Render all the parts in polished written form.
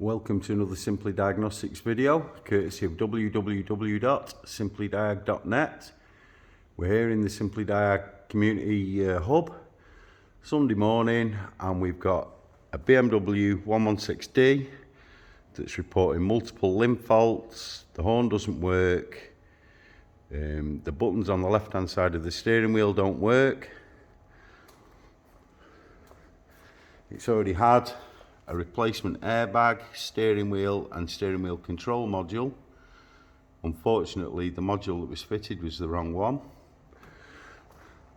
Welcome to another Simply Diagnostics video, courtesy of www.SimplyDiag.net. We're here in the SimplyDiag Community Hub, Sunday morning, and we've got a BMW 116D that's reporting multiple limb faults. The horn doesn't work, the buttons on the left hand side of the steering wheel don't work. It's already had a replacement airbag, steering wheel and steering wheel control module. Unfortunately, the module that was fitted was the wrong one.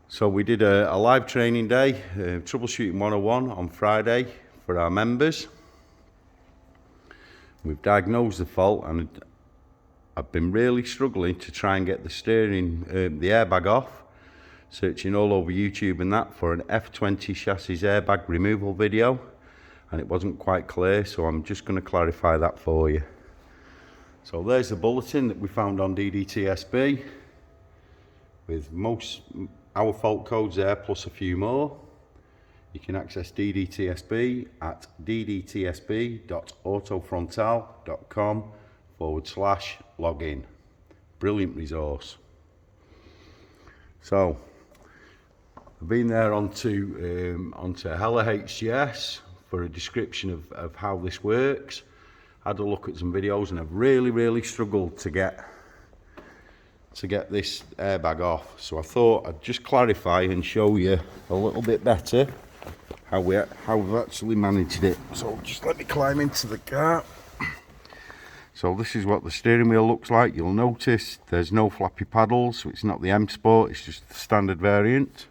So we did a live training day, troubleshooting 101 on Friday for our members. We've diagnosed the fault, and I've been really struggling to try and get the airbag off, searching all over YouTube and that for an F20 chassis airbag removal video, and it wasn't quite clear, so I'm just going to clarify that for you. So there's the bulletin that we found on DDTSB with our fault codes there plus a few more. You can access DDTSB at ddtsb.autofrontal.com/login. Brilliant resource. So I've been there onto Hella HGS for a description of how this works. Had a look at some videos, and I've really struggled to get this airbag off. So I thought I'd just clarify and show you a little bit better how we've actually managed it. So just let me climb into the car. So this is what the steering wheel looks like. You'll notice there's no flappy paddles, so it's not the M Sport, it's just the standard variant.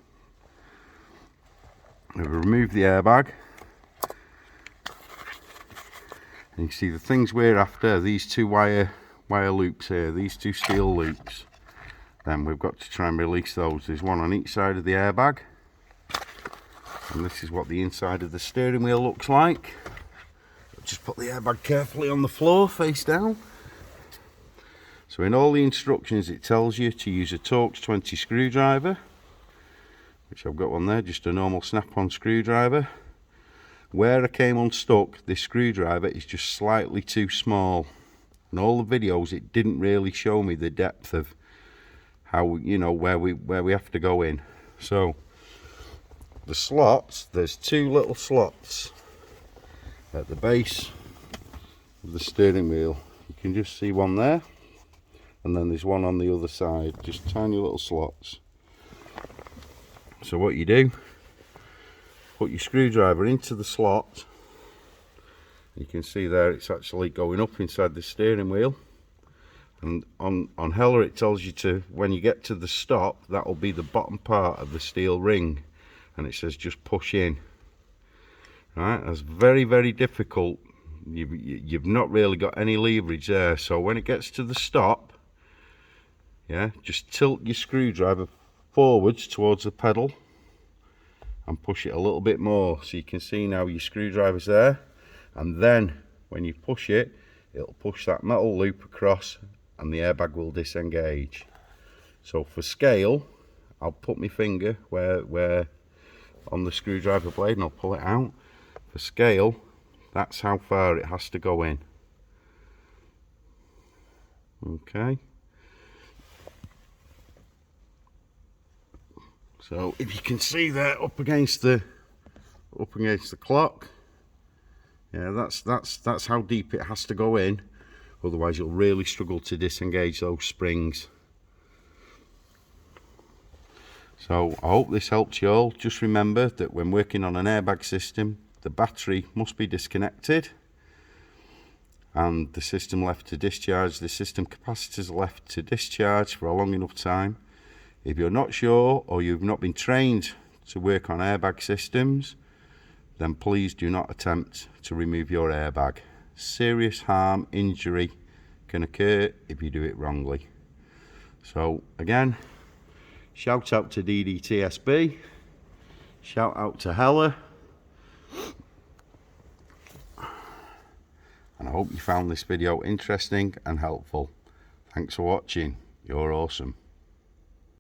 I've removed the airbag. And you see the things we're after, these two wire loops here, these two steel loops. Then we've got to try and release those. There's one on each side of the airbag. And this is what the inside of the steering wheel looks like. Just put the airbag carefully on the floor, face down. So in all the instructions it tells you to use a Torx 20 screwdriver, which I've got one there, just a normal snap-on screwdriver. Where I came unstuck, this screwdriver is just slightly too small. In all the videos it didn't really show me the depth of how, you know, where we have to go in. So the slots, there's two little slots at the base of the steering wheel. You can just see one there, and then there's one on the other side, just tiny little slots. So what you do, put your screwdriver into the slot. You can see there it's actually going up inside the steering wheel, and on Hella it tells you to, when you get to the stop, that will be the bottom part of the steel ring, and it says just push in. Right, that's very difficult. You've not really got any leverage there, so when it gets to the stop, yeah, just tilt your screwdriver forwards towards the pedal and push it a little bit more, so you can see now your screwdriver's there, and then when you push it, it'll push that metal loop across and the airbag will disengage. So for scale, I'll put my finger where on the screwdriver blade and I'll pull it out. For scale, that's how far it has to go in. Okay. So if you can see there up against the clock, yeah, that's how deep it has to go in. Otherwise you'll really struggle to disengage those springs. So I hope this helps you all. Just remember that when working on an airbag system, the battery must be disconnected and the system left to discharge. The system capacitors left to discharge for a long enough time. If you're not sure, or you've not been trained to work on airbag systems, then please do not attempt to remove your airbag. Serious harm, injury can occur if you do it wrongly. So again, shout out to DDTSB, shout out to Hella, and I hope you found this video interesting and helpful. Thanks for watching. You're awesome.